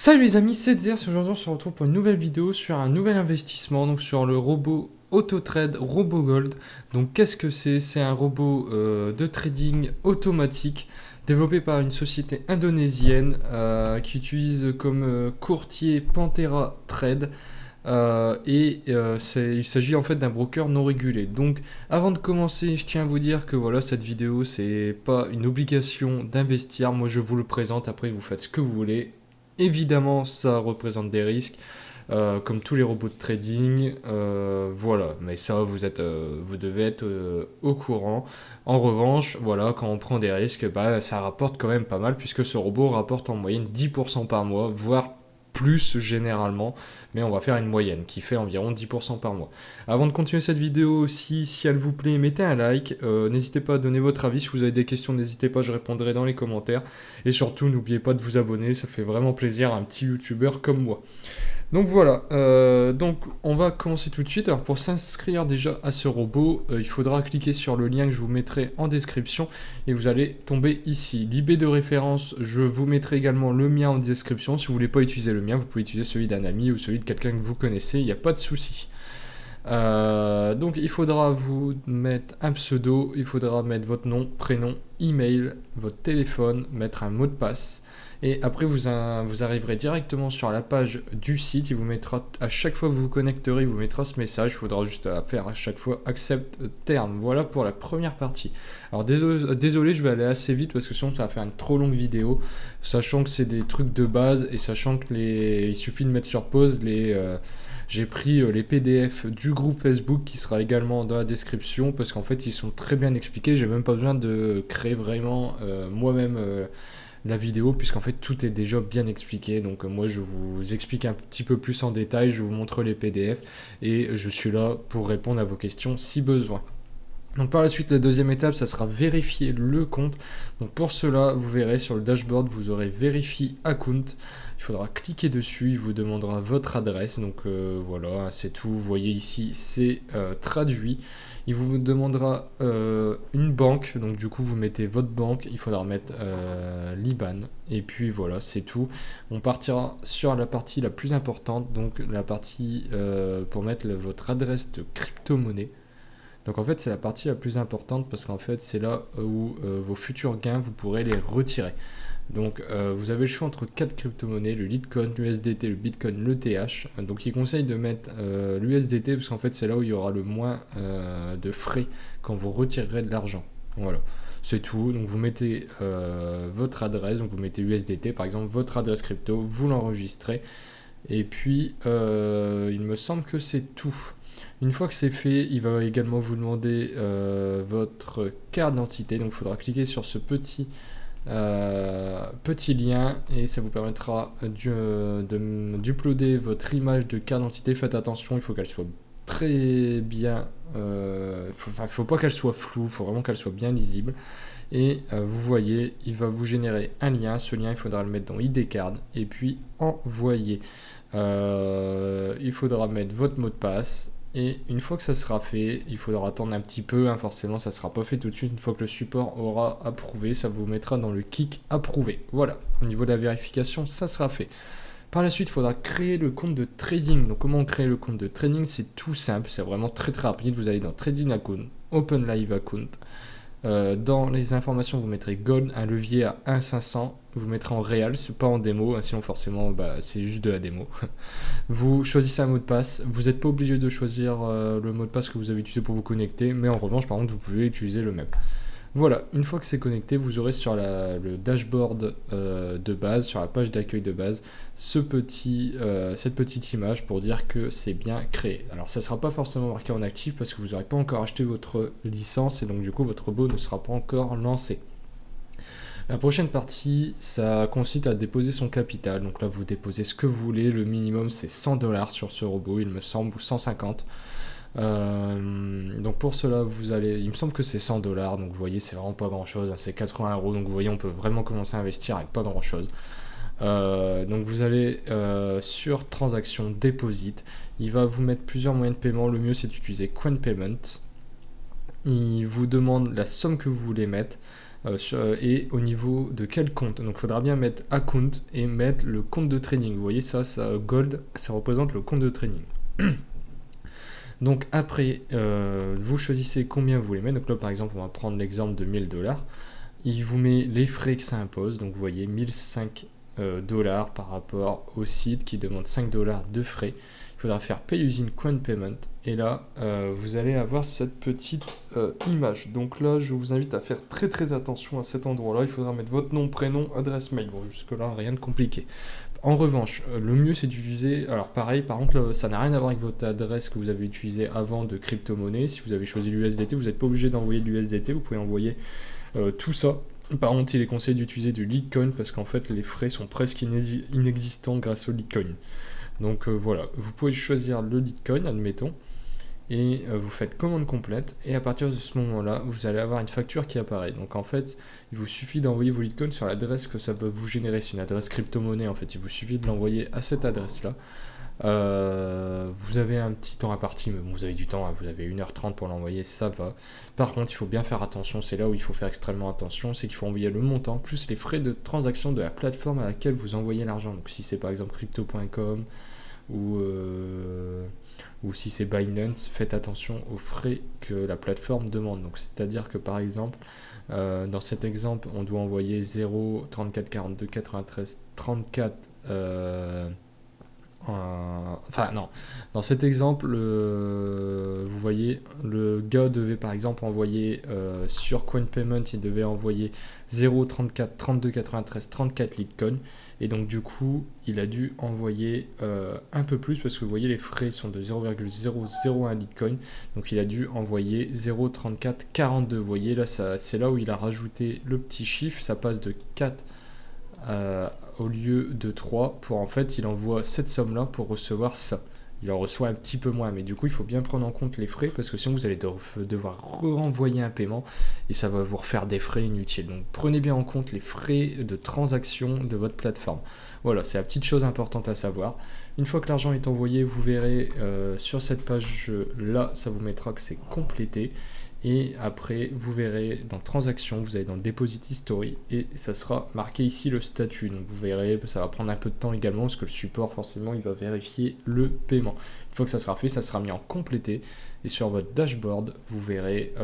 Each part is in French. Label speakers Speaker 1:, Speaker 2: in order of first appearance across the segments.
Speaker 1: Salut les amis, c'est Zers. Aujourd'hui on se retrouve pour une nouvelle vidéo sur un nouvel investissement, donc sur le robot AutoTrade RoboGold. Donc qu'est-ce que c'est? C'est un robot de trading automatique développé par une société indonésienne qui utilise comme courtier Panthera Trade. Il s'agit en fait d'un broker non régulé. Donc avant de commencer, je tiens à vous dire que voilà, cette vidéo c'est pas une obligation d'investir. Moi je vous le présente, après vous faites ce que vous voulez. Évidemment, ça représente des risques, comme tous les robots de trading, voilà. Mais ça, vous devez être au courant. En revanche, voilà, quand on prend des risques, bah, ça rapporte quand même pas mal, puisque ce robot rapporte en moyenne 10% par mois, voire plus généralement, mais on va faire une moyenne qui fait environ 10% par mois. Avant de continuer cette vidéo aussi, si elle vous plaît, mettez un like, n'hésitez pas à donner votre avis, si vous avez des questions, n'hésitez pas, je répondrai dans les commentaires, et surtout n'oubliez pas de vous abonner, ça fait vraiment plaisir à un petit youtubeur comme moi. Donc voilà, donc on va commencer tout de suite. Alors pour s'inscrire déjà à ce robot, il faudra cliquer sur le lien que je vous mettrai en description et vous allez tomber ici. L'IB de référence, je vous mettrai également le mien en description. Si vous voulez pas utiliser le mien, vous pouvez utiliser celui d'un ami ou celui de quelqu'un que vous connaissez, il n'y a pas de souci. Donc il faudra vous mettre un pseudo, il faudra mettre votre nom, prénom, email, votre téléphone, mettre un mot de passe. Et après vous arriverez directement sur la page du site, il vous mettra à chaque fois que vous vous connecterez, il vous mettra ce message, il faudra juste faire à chaque fois accept terme. Voilà pour la première partie. Alors désolé, je vais aller assez vite parce que sinon ça va faire une trop longue vidéo, sachant que c'est des trucs de base et sachant que il suffit de mettre sur pause j'ai pris les PDF du groupe Facebook qui sera également dans la description parce qu'en fait ils sont très bien expliqués, j'ai même pas besoin de créer vraiment moi-même la vidéo puisqu'en fait tout est déjà bien expliqué. Donc moi je vous explique un petit peu plus en détail, je vous montre les PDF et je suis là pour répondre à vos questions si besoin. Donc par la suite, la deuxième étape, ça sera vérifier le compte. Donc pour cela, vous verrez sur le dashboard, vous aurez vérifié account. Il faudra cliquer dessus, il vous demandera votre adresse. Donc voilà, c'est tout. Vous voyez ici, c'est traduit. Il vous demandera une banque. Donc du coup, vous mettez votre banque. Il faudra mettre l'IBAN. Et puis voilà, c'est tout. On partira sur la partie la plus importante. Donc la partie pour mettre votre adresse de crypto-monnaie. Donc en fait c'est la partie la plus importante parce qu'en fait c'est là où vos futurs gains vous pourrez les retirer. Donc vous avez le choix entre 4 crypto-monnaies, le Litecoin, l'USDT, le Bitcoin, le TH. Donc il conseille de mettre l'USDT parce qu'en fait c'est là où il y aura le moins de frais quand vous retirerez de l'argent. Voilà, c'est tout. Donc vous mettez votre adresse, donc vous mettez USDT par exemple, votre adresse crypto, vous l'enregistrez. Et puis il me semble que c'est tout. Une fois que c'est fait, il va également vous demander votre carte d'identité. Donc il faudra cliquer sur ce petit lien et ça vous permettra d'uploader votre image de carte d'identité. Faites attention, il faut qu'elle soit très bien... faut pas qu'elle soit floue, il faut vraiment qu'elle soit bien lisible. Et vous voyez, il va vous générer un lien. Ce lien, il faudra le mettre dans ID Card et puis envoyer. Il faudra mettre votre mot de passe. Et une fois que ça sera fait, il faudra attendre un petit peu, forcément ça ne sera pas fait tout de suite. Une fois que le support aura approuvé, ça vous mettra dans le kick approuvé. Voilà, au niveau de la vérification, ça sera fait. Par la suite, il faudra créer le compte de trading. Donc comment on crée le compte de trading? C'est tout simple, c'est vraiment très rapide. Vous allez dans Trading Account, Open Live Account. Dans les informations, vous mettrez Gold, un levier à 1,500. Vous mettrez en réel, c'est pas en démo, sinon forcément c'est juste de la démo. Vous choisissez un mot de passe. Vous n'êtes pas obligé de choisir le mot de passe que vous avez utilisé pour vous connecter, mais en revanche, par contre, vous pouvez utiliser le même. Voilà, une fois que c'est connecté, vous aurez sur le dashboard de base, sur la page d'accueil de base, cette petite image pour dire que c'est bien créé. Alors ça ne sera pas forcément marqué en actif parce que vous n'aurez pas encore acheté votre licence et donc du coup votre robot ne sera pas encore lancé. La prochaine partie, ça consiste à déposer son capital. Donc là, vous déposez ce que vous voulez. Le minimum, c'est 100 $ sur ce robot, il me semble, ou 150. Donc pour cela, il me semble que c'est 100 $. Donc vous voyez, c'est vraiment pas grand-chose. C'est 80 €. Donc vous voyez, on peut vraiment commencer à investir avec pas grand-chose. Donc vous allez sur transaction deposit. Il va vous mettre plusieurs moyens de paiement. Le mieux, c'est d'utiliser Coin Payment. Il vous demande la somme que vous voulez mettre. et au niveau de quel compte. Donc il faudra bien mettre account et mettre le compte de trading. Vous voyez ça gold, ça représente le compte de trading. Donc après, vous choisissez combien vous voulez mettre. Donc là par exemple, on va prendre l'exemple de 1000$. Il vous met les frais que ça impose. Donc vous voyez 1005$ par rapport au site qui demande 5$ de frais. Il faudra faire Pay using Coin Payment. Et là, vous allez avoir cette petite image. Donc là, je vous invite à faire très très attention à cet endroit-là. Il faudra mettre votre nom, prénom, adresse mail. Bon, jusque-là, rien de compliqué. En revanche, le mieux c'est d'utiliser, alors pareil, par contre, ça n'a rien à voir avec votre adresse que vous avez utilisée avant de crypto-monnaie. Si vous avez choisi l'USDT, vous n'êtes pas obligé d'envoyer de l'USDT, vous pouvez envoyer tout ça. Par contre, il est conseillé d'utiliser du Litecoin parce qu'en fait, les frais sont presque inexistants grâce au Litecoin. Donc voilà, vous pouvez choisir le Litecoin, admettons, et vous faites commande complète, et à partir de ce moment-là, vous allez avoir une facture qui apparaît. Donc en fait, il vous suffit d'envoyer vos Litecoins sur l'adresse que ça va vous générer. C'est une adresse crypto-monnaie en fait, il vous suffit de l'envoyer à cette adresse-là. Vous avez un petit temps imparti, mais bon, vous avez du temps, hein, vous avez 1h30 pour l'envoyer, ça va. Par contre, il faut bien faire attention, c'est là où il faut faire extrêmement attention, c'est qu'il faut envoyer le montant plus les frais de transaction de la plateforme à laquelle vous envoyez l'argent. Donc si c'est par exemple crypto.com ou si c'est Binance, faites attention aux frais que la plateforme demande. Donc c'est-à-dire que par exemple, dans cet exemple, on doit envoyer 0, 34, 42, 93, 34... enfin non, dans cet exemple, vous voyez, le gars devait par exemple envoyer sur Coin Payment, il devait envoyer 0, 34, 32, 93, 34 Litecoin, et donc du coup, il a dû envoyer un peu plus, parce que vous voyez, les frais sont de 0,001 Litecoin, donc il a dû envoyer 0,34, 42, vous voyez, là, c'est là où il a rajouté le petit chiffre, ça passe de 4 au lieu de 3, pour en fait il envoie cette somme là pour recevoir ça. Il en reçoit un petit peu moins, mais du coup il faut bien prendre en compte les frais, parce que sinon vous allez devoir renvoyer un paiement et ça va vous refaire des frais inutiles. Donc prenez bien en compte les frais de transaction de votre plateforme. Voilà, c'est la petite chose importante à savoir. Une fois que l'argent est envoyé, vous verrez sur cette page là, ça vous mettra que c'est complété. Et après, vous verrez dans Transactions, vous allez dans Deposit History et ça sera marqué ici le statut. Donc vous verrez, ça va prendre un peu de temps également parce que le support, forcément, il va vérifier le paiement. Une fois que ça sera fait, ça sera mis en complété. Et sur votre dashboard, vous verrez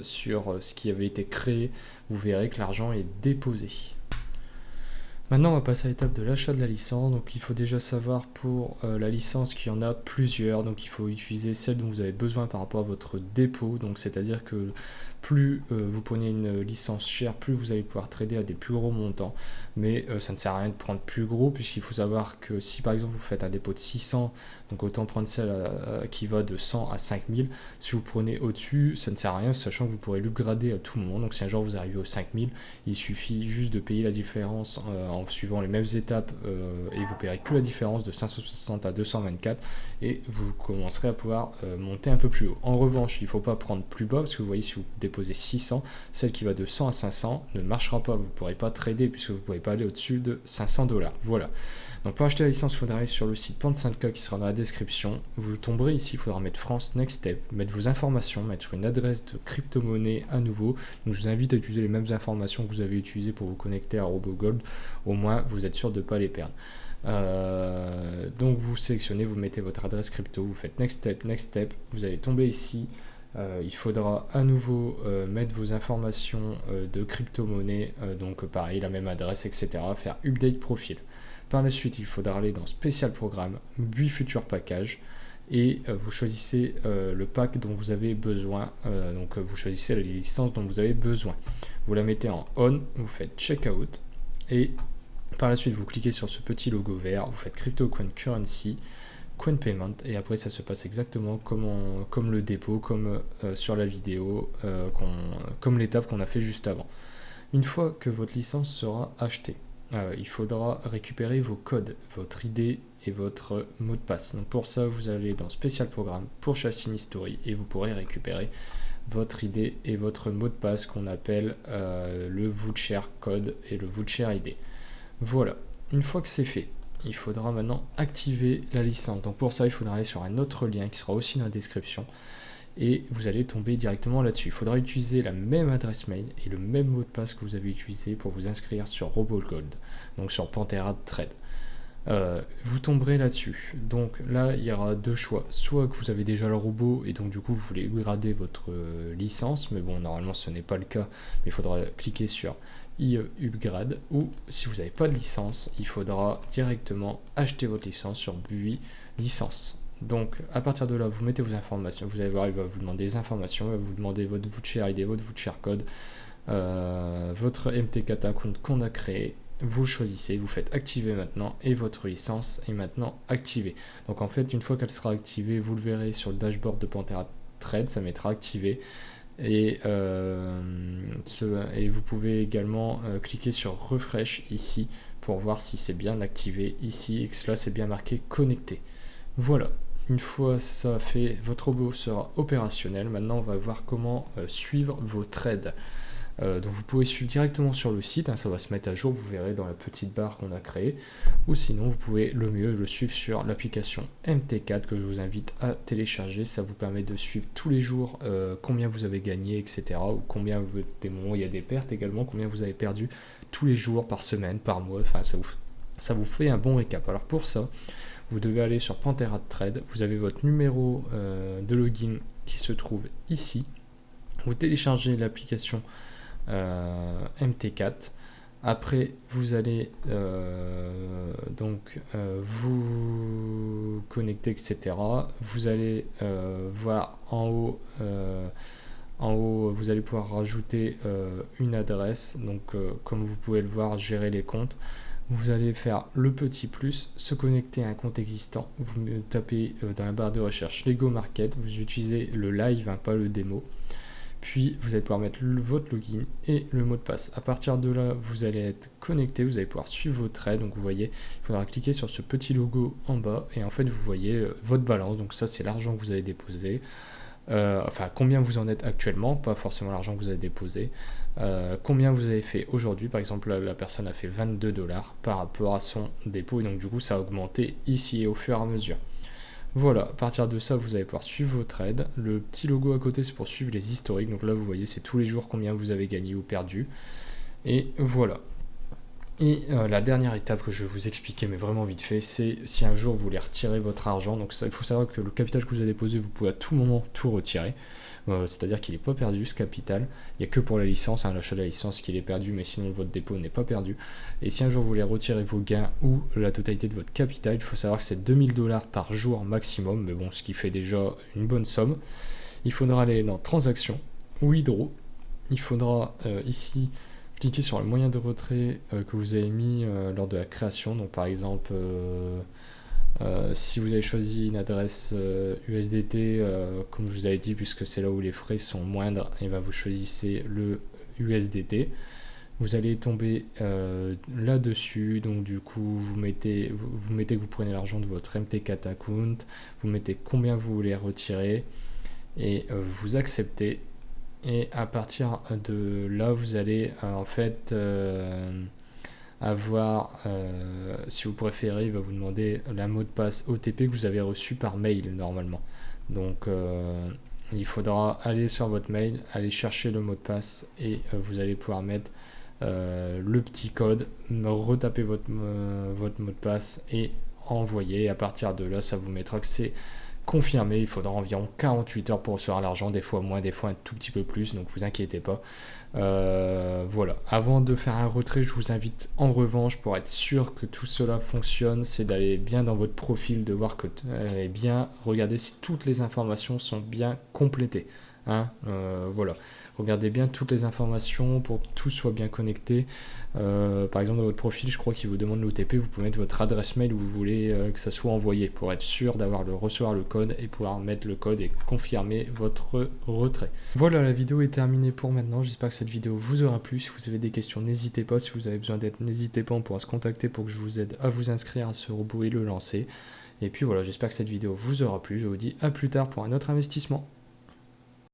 Speaker 1: sur ce qui avait été créé, vous verrez que l'argent est déposé. Maintenant, on va passer à l'étape de l'achat de la licence. Donc, il faut déjà savoir pour la licence qu'il y en a plusieurs. Donc, il faut utiliser celle dont vous avez besoin par rapport à votre dépôt. Donc, c'est-à-dire que plus vous prenez une licence chère, plus vous allez pouvoir trader à des plus gros montants. Mais ça ne sert à rien de prendre plus gros, puisqu'il faut savoir que si par exemple vous faites un dépôt de 600, donc autant prendre celle qui va de 100 à 5000. Si vous prenez au-dessus, ça ne sert à rien, sachant que vous pourrez l'upgrader à tout moment. Donc si un jour vous arrivez aux 5000, il suffit juste de payer la différence en suivant les mêmes étapes et vous paierez que la différence de 560 à 224 et vous commencerez à pouvoir monter un peu plus haut. En revanche, il ne faut pas prendre plus bas, parce que vous voyez, si vous déposez 600, celle qui va de 100 à 500 ne marchera pas, vous ne pourrez pas trader puisque vous ne pouvez pas aller au-dessus de 500$. Voilà. Donc pour acheter la licence, il faudra aller sur le site Pant5k qui sera dans la description. Vous tomberez ici, il faudra mettre France Next Step, mettre vos informations, mettre une adresse de crypto-monnaie à nouveau. Donc je vous invite à utiliser les mêmes informations que vous avez utilisées pour vous connecter à RoboGold. Au moins, vous êtes sûr de ne pas les perdre. Donc vous sélectionnez, vous mettez votre adresse crypto, vous faites Next Step, vous allez tomber ici. Il faudra à nouveau mettre vos informations de crypto-monnaie, donc pareil, la même adresse, etc. Faire Update Profil. Par la suite, il faudra aller dans Spécial Programme, puis Futur Package, et vous choisissez le pack dont vous avez besoin. Donc vous choisissez la licence dont vous avez besoin. Vous la mettez en On, vous faites Checkout, et par la suite, vous cliquez sur ce petit logo vert, vous faites Crypto Coin Currency, Coin Payment, et après ça se passe exactement comme le dépôt, comme sur la vidéo, comme l'étape qu'on a fait juste avant. Une fois que votre licence sera achetée, il faudra récupérer vos codes, votre ID et votre mot de passe. Donc pour ça, vous allez dans Spécial Programme pour Chassis History et vous pourrez récupérer votre ID et votre mot de passe qu'on appelle le voucher code et le voucher ID. Voilà, une fois que c'est fait, il faudra maintenant activer la licence. Donc pour ça, il faudra aller sur un autre lien qui sera aussi dans la description. et vous allez tomber directement là-dessus. Il faudra utiliser la même adresse mail et le même mot de passe que vous avez utilisé pour vous inscrire sur RoboGold, donc sur Panthera Trade. Vous tomberez là-dessus. Donc là, il y aura deux choix. Soit que vous avez déjà le robot et donc du coup vous voulez upgrader votre licence, mais bon, normalement ce n'est pas le cas, mais il faudra cliquer sur upgrade, ou si vous n'avez pas de licence, il faudra directement acheter votre licence sur Bui licence. Donc à partir de là, vous mettez vos informations, vous allez voir, il va vous demander des informations, il va vous demander votre voucher ID, votre voucher code, votre MT4 account qu'on a créé. Vous choisissez, vous faites activer maintenant et votre licence est maintenant activée. Donc en fait, une fois qu'elle sera activée, vous le verrez sur le dashboard de Panthera Trade, ça mettra activé. Et vous pouvez également cliquer sur refresh ici pour voir si c'est bien activé ici et que cela c'est bien marqué connecté. Voilà, une fois ça fait, votre robot sera opérationnel. Maintenant on va voir comment suivre vos trades. Donc vous pouvez suivre directement sur le site, hein, ça va se mettre à jour, vous verrez dans la petite barre qu'on a créée, ou sinon vous pouvez le mieux le suivre sur l'application MT4 que je vous invite à télécharger. Ça vous permet de suivre tous les jours combien vous avez gagné, etc. Ou combien, des moments où il y a des pertes également, combien vous avez perdu tous les jours, par semaine, par mois, enfin ça vous fait un bon récap. Alors pour ça, vous devez aller sur Panthera Trade, vous avez votre numéro de login qui se trouve ici, vous téléchargez l'application MT4. Après vous allez vous connecter, etc. Vous allez voir en haut vous allez pouvoir rajouter une adresse, donc comme vous pouvez le voir, gérer les comptes. Vous allez faire le petit plus, se connecter à un compte existant. Vous tapez dans la barre de recherche Lego Market, vous utilisez le live, hein, pas le démo. Puis vous allez pouvoir mettre votre login et le mot de passe. À partir de là, vous allez être connecté, vous allez pouvoir suivre vos trades. Donc vous voyez, il faudra cliquer sur ce petit logo en bas et en fait vous voyez votre balance. Donc ça c'est l'argent que vous avez déposé. Enfin combien vous en êtes actuellement, pas forcément l'argent que vous avez déposé. Combien vous avez fait aujourd'hui, par exemple la personne a fait 22 $ par rapport à son dépôt et donc du coup ça a augmenté ici au fur et à mesure. Voilà, à partir de ça, vous allez pouvoir suivre vos trades. Le petit logo à côté, c'est pour suivre les historiques. Donc là, vous voyez, c'est tous les jours combien vous avez gagné ou perdu. Et voilà. Et la dernière étape que je vais vous expliquer, mais vraiment vite fait, c'est si un jour vous voulez retirer votre argent. Donc ça, il faut savoir que le capital que vous avez déposé, vous pouvez à tout moment tout retirer. C'est-à-dire qu'il n'est pas perdu ce capital. Il n'y a que pour la licence, hein, l'achat de la licence qu'il est perdu, mais sinon votre dépôt n'est pas perdu. Et si un jour vous voulez retirer vos gains ou la totalité de votre capital, il faut savoir que c'est 2000 $ par jour maximum, mais bon, ce qui fait déjà une bonne somme. Il faudra aller dans Transactions, Withdraw. Il faudra ici cliquer sur le moyen de retrait que vous avez mis lors de la création. Donc par exemple, si vous avez choisi une adresse USDT, comme je vous avais dit, puisque c'est là où les frais sont moindres, et ben vous choisissez le USDT. Vous allez tomber là-dessus, donc du coup vous mettez que vous prenez l'argent de votre MT4 account, vous mettez combien vous voulez retirer et vous acceptez. Et à partir de là, vous allez en fait avoir, si vous préférez, il va vous demander la mot de passe OTP que vous avez reçu par mail normalement. Donc il faudra aller sur votre mail, aller chercher le mot de passe et vous allez pouvoir mettre le petit code, retaper votre mot de passe et envoyer. À partir de là, ça vous mettra que c'est confirmé. Il faudra environ 48 heures pour recevoir l'argent, des fois moins, des fois un tout petit peu plus, donc vous inquiétez pas. Voilà, avant de faire un retrait, je vous invite en revanche, pour être sûr que tout cela fonctionne, c'est d'aller bien dans votre profil, de voir que bien, regardez si toutes les informations sont bien complétées, hein, voilà. Regardez bien toutes les informations pour que tout soit bien connecté. Par exemple, dans votre profil, je crois qu'il vous demande l'OTP. Vous pouvez mettre votre adresse mail où vous voulez que ça soit envoyé pour être sûr recevoir le code et pouvoir mettre le code et confirmer votre retrait. Voilà, la vidéo est terminée pour maintenant. J'espère que cette vidéo vous aura plu. Si vous avez des questions, n'hésitez pas. Si vous avez besoin d'aide, n'hésitez pas. On pourra se contacter pour que je vous aide à vous inscrire à ce robot et le lancer. Et puis voilà, j'espère que cette vidéo vous aura plu. Je vous dis à plus tard pour un autre investissement.